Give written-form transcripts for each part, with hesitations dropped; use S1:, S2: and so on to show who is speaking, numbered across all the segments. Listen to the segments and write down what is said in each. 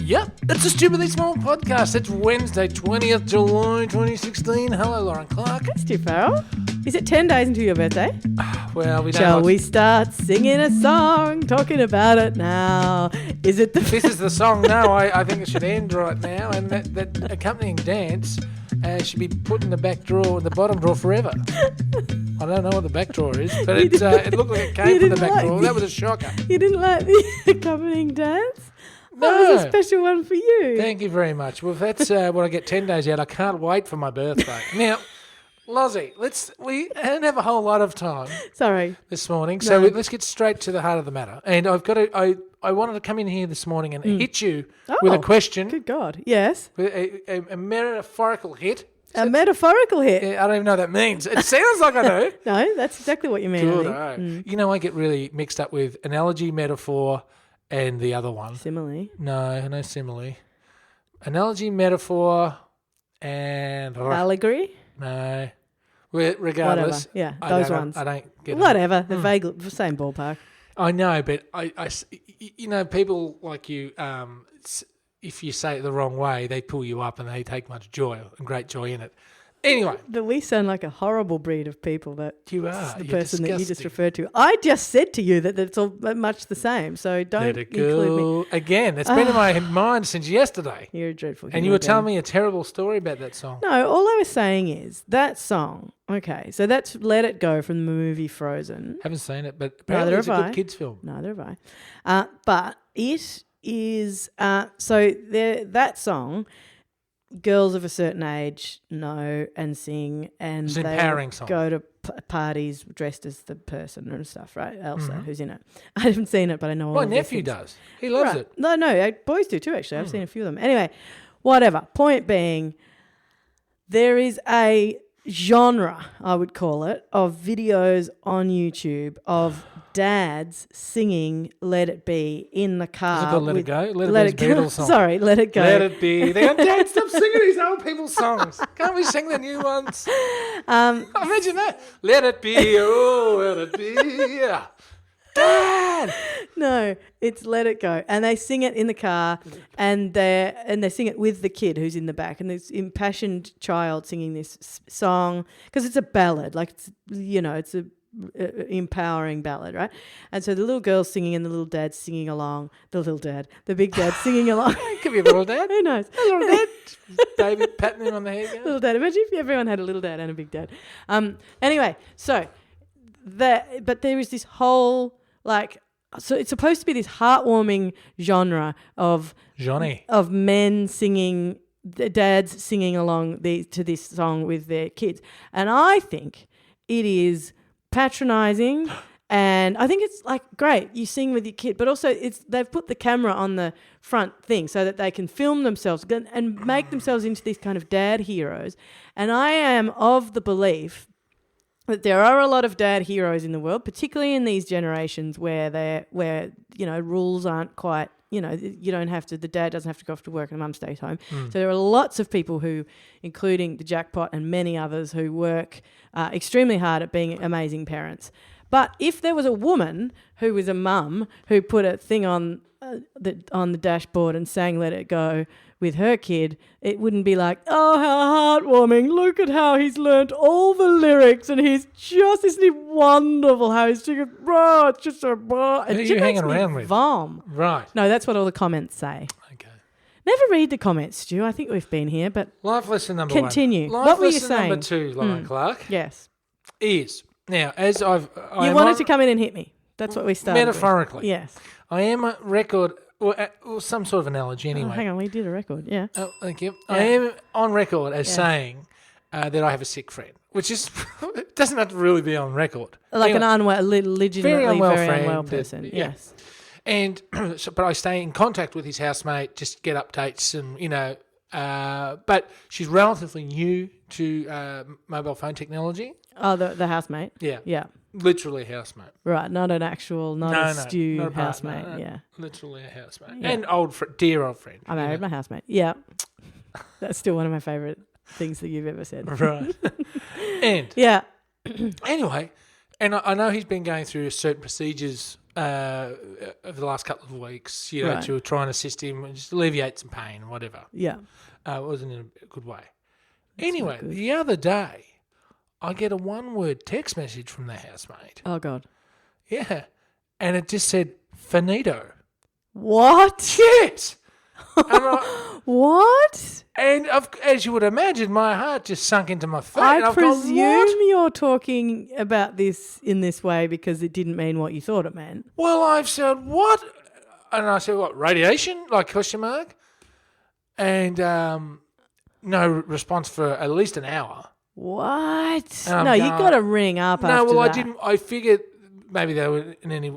S1: Yep, it's a Stupidly Small podcast. It's Wednesday, 20th July 2016. Hello, Lauren Clark.
S2: Hi, Stu Farrell. Is it 10 days until your birthday?
S1: Well, we don't
S2: Shall we start singing a song, talking about it now? Is it the...
S1: This is the song. No, I think it should end right now. And that accompanying dance should be put in the back drawer, the bottom drawer forever. I don't know what the back drawer is, but it looked like it came from the back drawer. That was a shocker.
S2: You didn't like the accompanying dance?
S1: No.
S2: That was a special one for you.
S1: Thank you very much. Well, if that's what I get 10 days out, I can't wait for my birthday. Now, Lozzie, we don't have a whole lot of time.
S2: Sorry.
S1: This morning, so let's get straight to the heart of the matter. And I've got to, I wanted to come in here this morning and hit you with a question.
S2: Good God. Yes.
S1: With a metaphorical hit.
S2: A metaphorical hit.
S1: I don't even know what that means. It sounds like I know.
S2: No, that's exactly what you mean.
S1: Good,
S2: I think.
S1: You know, I get really mixed up with analogy, metaphor, and the other one.
S2: Simile.
S1: No simile. Analogy, metaphor, and...
S2: Allegory?
S1: No. Regardless.
S2: Whatever. Yeah, those ones.
S1: I don't get it.
S2: Whatever. The vague, same ballpark.
S1: I know, but I you know, people like you, if you say it the wrong way, they pull you up and they take much joy and great joy in it. Anyway.
S2: But we sound like a horrible breed of people that
S1: you are.
S2: The
S1: You're
S2: person that you just
S1: disgusting.
S2: referred to. I just said to you that it's all much the same, so don't
S1: Let it
S2: include me.
S1: go. Again, it's been in my mind since yesterday.
S2: You're a dreadful
S1: And you were telling me a terrible story about that song.
S2: No, all I was saying is that song, okay, so that's Let It Go from the movie Frozen.
S1: Haven't seen it, but apparently
S2: Neither
S1: it's a
S2: have
S1: good
S2: I.
S1: kids film.
S2: Neither have I. But it is, that song, girls of a certain age know and sing, and
S1: It's an
S2: they
S1: empowering song.
S2: go to parties dressed as the person and stuff, right? Elsa, who's in it. I haven't seen it, but I know all
S1: My
S2: of the
S1: nephew
S2: things.
S1: does. He loves
S2: Right.
S1: it.
S2: No, boys do too, actually. I've seen a few of them. Anyway, whatever. Point being, there is a genre, I would call it, of videos on YouTube of dads singing Let It Be in the car.
S1: Is it called Let It Go?
S2: Let It Go.
S1: Beatles song.
S2: Sorry, Let It Go.
S1: Let it be. They go, Dad, stop singing these old people's songs. Can't we sing the new ones? Imagine that. Let it be. Oh, let it be. Dad.
S2: No, it's Let It Go, and they sing it in the car, and they sing it with the kid who's in the back, and this impassioned child singing this song because it's a ballad, like it's a empowering ballad, right? And so the little girl's singing and the little dad's singing along. The big dad singing along.
S1: Could be a little dad.
S2: Who knows?
S1: A little dad. Baby patting him on the head.
S2: Little dad. Imagine if everyone had a little dad and a big dad. Anyway, but there is this whole so it's supposed to be this heartwarming genre of men singing, the dads singing along to this song with their kids, and I think it is patronising. And I think it's great, you sing with your kid, but also they've put the camera on the front thing so that they can film themselves and make themselves into these kind of dad heroes. And I am of the belief that there are a lot of dad heroes in the world, particularly in these generations where rules aren't quite, the dad doesn't have to go off to work and mum stays home. So there are lots of people who, including the jackpot and many others, who work extremely hard at being amazing parents. But if there was a woman who was a mum who put a thing on the dashboard and sang Let It Go with her kid, it wouldn't be like, oh, how heartwarming, look at how he's learnt all the lyrics and isn't he wonderful how he's singing, it's just a blah.
S1: Who are you hanging around with?
S2: Vom.
S1: Right.
S2: No, that's what all the comments say.
S1: Okay.
S2: Never read the comments, Stu. I think we've been here, but
S1: Life lesson number
S2: continue.
S1: one.
S2: What were you
S1: lesson
S2: saying?
S1: number 2, Lauren Clark,
S2: Yes.
S1: is, now, as
S2: You wanted to come in and hit me. That's what we started
S1: metaphorically.
S2: with. Yes.
S1: I am a record, or some sort of analogy anyway.
S2: Oh, hang on, we did a record, yeah.
S1: Oh, thank you.
S2: Yeah.
S1: I am on record as saying that I have a sick friend, which is it doesn't have to really be on record.
S2: Like
S1: Anyway,
S2: an legitimately
S1: very unwell friend
S2: unwell
S1: that-
S2: person,
S1: yeah.
S2: yes.
S1: And but I stay in contact with his housemate, just get updates, and but she's relatively new to mobile phone technology.
S2: Oh, the housemate?
S1: Yeah,
S2: Yeah.
S1: literally a housemate.
S2: Right, not an actual, not a stew
S1: not a partner,
S2: housemate,
S1: no,
S2: yeah.
S1: literally a housemate,
S2: Yeah.
S1: and dear old friend.
S2: I married my housemate, yeah. That's still one of my favourite things that you've ever said.
S1: Right. And
S2: Yeah.
S1: anyway, and I know he's been going through certain procedures over the last couple of weeks,
S2: Right.
S1: to try and assist him and just alleviate some pain or whatever.
S2: Yeah.
S1: It wasn't in a good way. Anyway,
S2: good.
S1: the other day, I get a one-word text message from the housemate.
S2: Oh, God.
S1: Yeah. And it just said, Finito.
S2: What?
S1: Yes. And,
S2: What?
S1: as you would imagine, my heart just sunk into my face.
S2: I
S1: I've gone,
S2: presume
S1: "What?"
S2: you're talking about this in this way because it didn't mean what you thought it meant.
S1: Well, I've said, what? And I said, what, radiation? Like, question mark? And no response for at least an hour.
S2: What?
S1: And I'm
S2: No, you
S1: going-
S2: got to ring up
S1: No,
S2: after
S1: well,
S2: that.
S1: I didn't. I figured maybe they were in any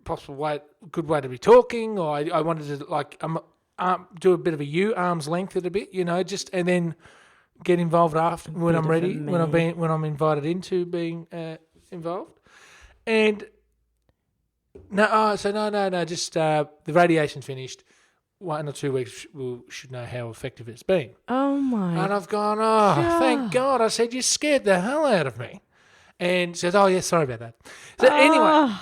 S1: possible way, good way to be talking, or I wanted to, like, do a bit of a arm's length it a bit, just, and then get involved after when I'm
S2: bit of a
S1: ready,
S2: man.
S1: when I'm invited into being involved. And no, just the radiation's finished. 1 or 2 weeks we should know how effective it's been.
S2: Oh, my.
S1: And I've gone, thank God. I said, you scared the hell out of me. And says, oh, yeah, sorry about that. So anyway,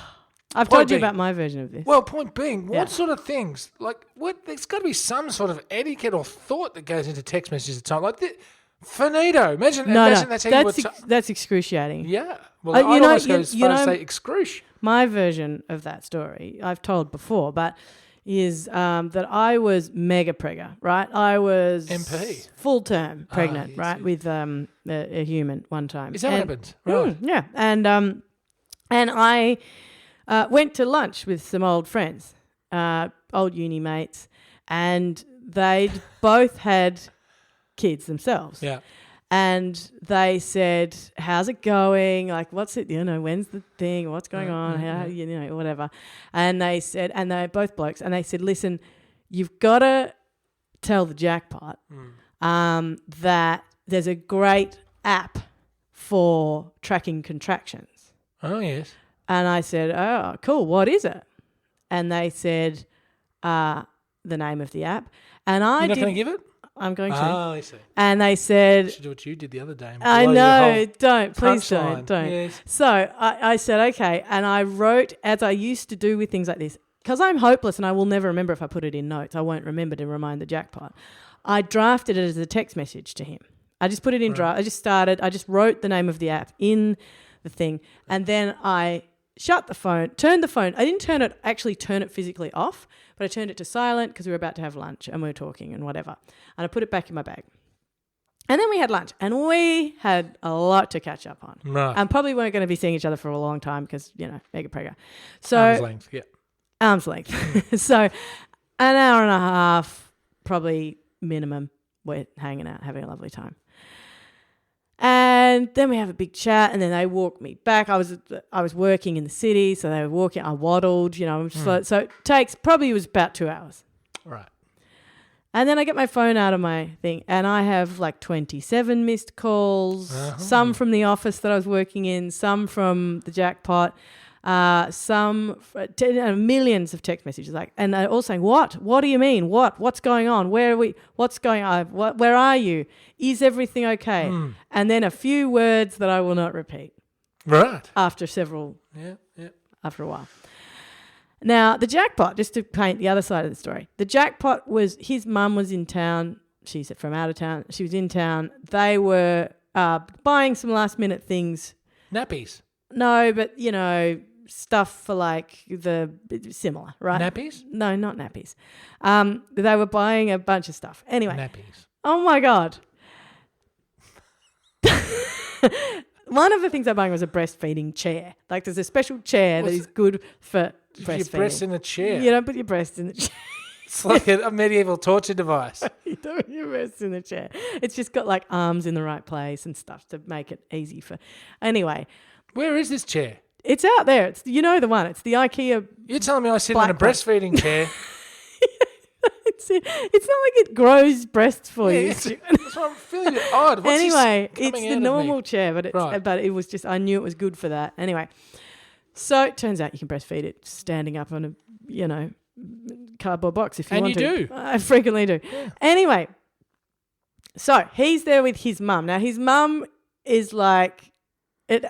S2: I've
S1: point
S2: told you
S1: being-
S2: about my version of this.
S1: well, point being, what
S2: Yeah.
S1: sort of things, like, there's got to be some sort of etiquette or thought that goes into text messages at the time. Like, Finito. Imagine that's how you would
S2: that's excruciating.
S1: yeah. Well,
S2: You
S1: I'd
S2: know-
S1: almost go
S2: you-
S1: as
S2: you
S1: far as
S2: know-
S1: say excruci.
S2: My version of that story, I've told before, but is that I was mega pregger, right? I was
S1: MP.
S2: full term pregnant,
S1: yes,
S2: right,
S1: yes.
S2: with a human one time.
S1: Is that what
S2: And-
S1: happens? Right.
S2: Yeah, and I went to lunch with some old friends, old uni mates, and they'd both had kids themselves.
S1: Yeah.
S2: And they said, how's it going? Like, what's it, when's the thing? What's going on? How, whatever. And they said, and they're both blokes, and they said, listen, you've got to tell the jackpot that there's a great app for tracking contractions.
S1: Oh, yes.
S2: And I said, oh, cool, what is it? And they said, the name of the app. And I
S1: You're not
S2: did.
S1: going to give it?
S2: I'm going to.
S1: Oh, I see.
S2: And they
S1: You
S2: said,
S1: should do what you did the other day. and
S2: I
S1: blow your
S2: know,
S1: whole
S2: don't, please
S1: punchline.
S2: don't.
S1: Yes.
S2: So I said, okay. And I wrote, as I used to do with things like this, because I'm hopeless and I will never remember if I put it in notes. I won't remember to remind the jackpot. I drafted it as a text message to him. I just put it in draft. I just wrote the name of the app in the thing. And then I shut the phone, turned the phone. I didn't actually turn it physically off, but I turned it to silent because we were about to have lunch and we were talking and whatever. And I put it back in my bag. And then we had lunch and we had a lot to catch up on.
S1: Right.
S2: And probably weren't going to be seeing each other for a long time because, mega pregger. So
S1: Arm's length, yeah.
S2: arm's length. So an hour and a half, probably minimum, we're hanging out, having a lovely time. And then we have a big chat, and then they walk me back. I was working in the city, so they were walking. I waddled, so it was about 2 hours.
S1: Right.
S2: And then I get my phone out of my thing, and I have like 27 missed calls, some from the office that I was working in, some from the jackpot, millions of text messages, and they're all saying, what do you mean? What's going on? Where are we? What's going on? Where are you? Is everything okay? And then a few words that I will not repeat
S1: Right.
S2: after a while. Now, the jackpot, just to paint the other side of the story, the jackpot was his mum was in town. She's from out of town. She was in town. They were buying some last minute things.
S1: Nappies.
S2: No, but, stuff for like the similar, right?
S1: Nappies?
S2: No, not nappies. They were buying a bunch of stuff. Anyway.
S1: Nappies.
S2: Oh, my God. One of the things they're buying was a breastfeeding chair. Like there's a special chair that is good for breastfeeding.
S1: Your breast in the chair.
S2: You don't put your breast in the chair.
S1: It's like a medieval torture device.
S2: You don't put your breast in the chair. It's just got like arms in the right place and stuff to make it easy for... Anyway.
S1: Where is this chair?
S2: It's out there. It's the one. It's the IKEA...
S1: You're telling me I sit in a
S2: Black one.
S1: breastfeeding chair?
S2: It's not like it grows breasts for you.
S1: That's what I'm feeling it odd. What's
S2: Anyway,
S1: this
S2: it's
S1: coming
S2: the
S1: out of
S2: normal
S1: me?
S2: chair, but
S1: Right.
S2: but it was just, I knew it was good for that. Anyway, so it turns out you can breastfeed it standing up on a, cardboard box if you
S1: And
S2: want
S1: you
S2: to.
S1: do.
S2: I frequently do.
S1: Yeah.
S2: Anyway, so he's there with his mum. Now his mum is like, his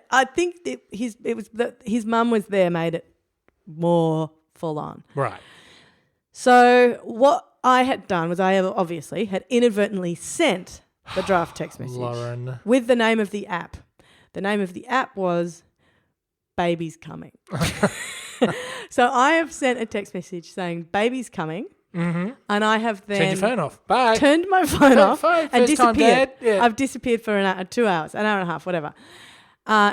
S2: mum was there, made it more full on.
S1: Right.
S2: So what I had done was I obviously had inadvertently sent the draft text message
S1: Lauren.
S2: with the name of the app. The name of the app was Baby's Coming. So I have sent a text message saying Baby's Coming.
S1: Mm-hmm.
S2: And I have then
S1: Turn your phone off. Bye.
S2: turned my phone off and
S1: First time,
S2: disappeared.
S1: Dad. Yeah.
S2: I've disappeared for 2 hours, an hour and a half, whatever.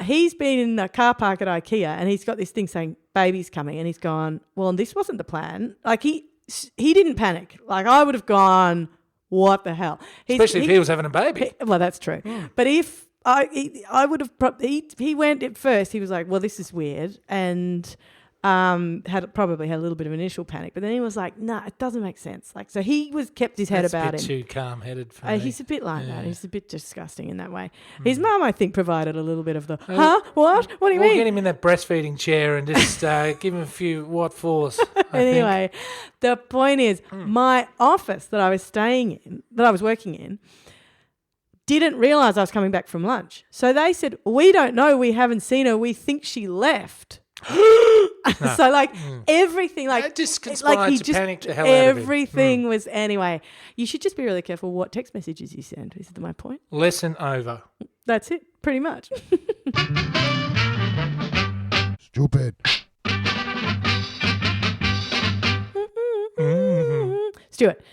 S2: He's been in the car park at IKEA and he's got this thing saying Baby's Coming, and he's gone, well, this wasn't the plan. Like he didn't panic. Like I would have gone, what the hell?
S1: Especially if he was having a baby.
S2: Well, that's true. But if I would have he went at first, he was like, well, this is weird, and probably had a little bit of initial panic, but then he was like, no, it doesn't make sense. Like, so he kept his head about him.
S1: Too calm-headed for me.
S2: He's a bit like that. He's a bit disgusting in that way. His mum, I think, provided a little bit of the, what? What do you mean?
S1: We'll get him in that breastfeeding chair and just give him a few what fors.
S2: Anyway, the point is, my office that I was working in, didn't realise I was coming back from lunch. So they said, we don't know, we haven't seen her, we think she left. So everything,
S1: It just conspired to panic the hell out of him.
S2: Everything was, anyway. You should just be really careful what text messages you send. Is my point?
S1: Lesson over.
S2: That's it, pretty much.
S3: Stupid.
S2: Stuart,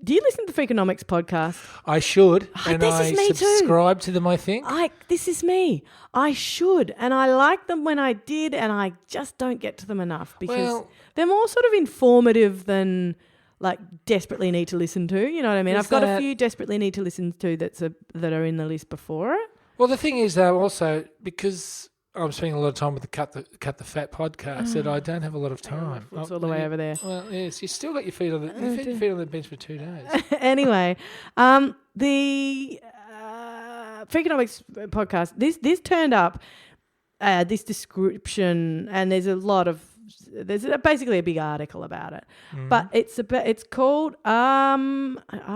S2: do you listen to the Freakonomics podcast?
S1: I should, and
S2: this
S1: I
S2: is me
S1: subscribe to them, I think.
S2: This is me. I should, and I like them when I did, and I just don't get to them enough because they're more sort of informative than like desperately need to listen to. You know what I mean? I've got a few desperately need to listen to that are in the list before it.
S1: Well, the thing is, though, also because I'm spending a lot of time with the Cut the Fat podcast, that I don't have a lot of time.
S2: It's all the way over there.
S1: Well, yes, you still got your feet on the bench for 2 days.
S2: Anyway, the Freakonomics podcast. This turned up this description, and there's basically a big article about it. But it's called Are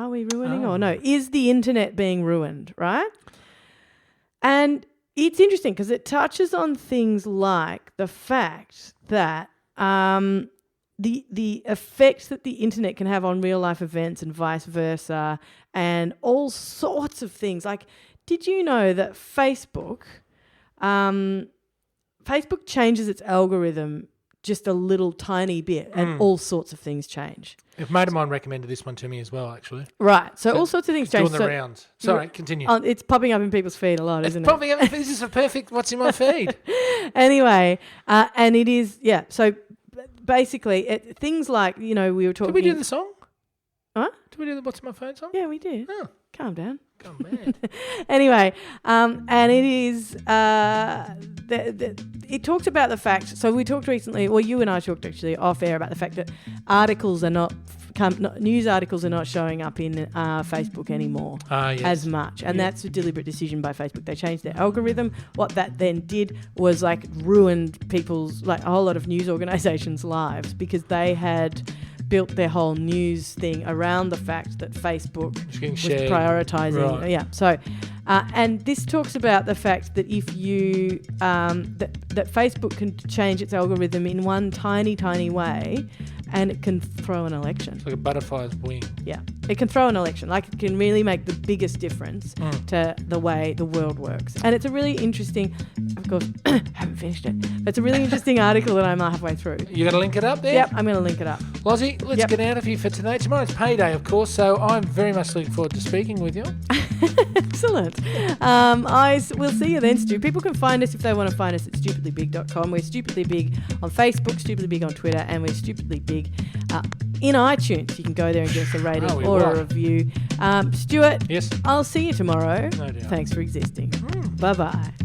S2: we ruining or no? Is the internet being ruined? Right? And it's interesting because it touches on things like the fact that the effects that the internet can have on real life events and vice versa, and all sorts of things. Like, did you know that Facebook changes its algorithm just a little tiny bit, and all sorts of things change?
S1: A mate of mine recommended this one to me as well, actually.
S2: Right. So all sorts of things change.
S1: Doing the rounds. Sorry, continue.
S2: It's popping up in people's feed a lot, isn't it?
S1: It's popping up. This is a perfect what's in my feed.
S2: Anyway, and it is, so basically things like, we were talking...
S1: Did we do the song?
S2: Huh?
S1: Did we do the What's in My Phone song?
S2: Yeah, we did.
S1: Oh.
S2: Calm down.
S1: Gone mad.
S2: Anyway, and it is... it talks about the fact... So we talked recently... Well, you and I talked actually off air about the fact that news articles are not showing up in Facebook anymore as much. And that's a deliberate decision by Facebook. They changed their algorithm. What that then did was ruined people's... a whole lot of news organisations' lives because they had built their whole news thing around the fact that Facebook was prioritising.
S1: Right.
S2: Yeah. So, and this talks about the fact that if you that Facebook can change its algorithm in one tiny, tiny way, and it can throw an election.
S1: It's like a butterfly's wing.
S2: Yeah, it can throw an election. It can really make the biggest difference to the way the world works. And it's a really interesting, of course, haven't finished it, but it's a really interesting article that I'm halfway through.
S1: You got to link it up there?
S2: Yep, I'm going to link it up.
S1: Lozzie, let's get out of here for today. Tomorrow's payday, of course, so I'm very much looking forward to speaking with you.
S2: Excellent. I will see you then, Stu. People can find us if they want to find us at stupidlybig.com. We're Stupidly Big on Facebook, Stupidly Big on Twitter, and we're Stupidly Big in iTunes. You can go there and give us a rating or a review. Stuart,
S1: yes,
S2: I'll see you tomorrow.
S1: No doubt.
S2: Thanks for existing. Bye-bye.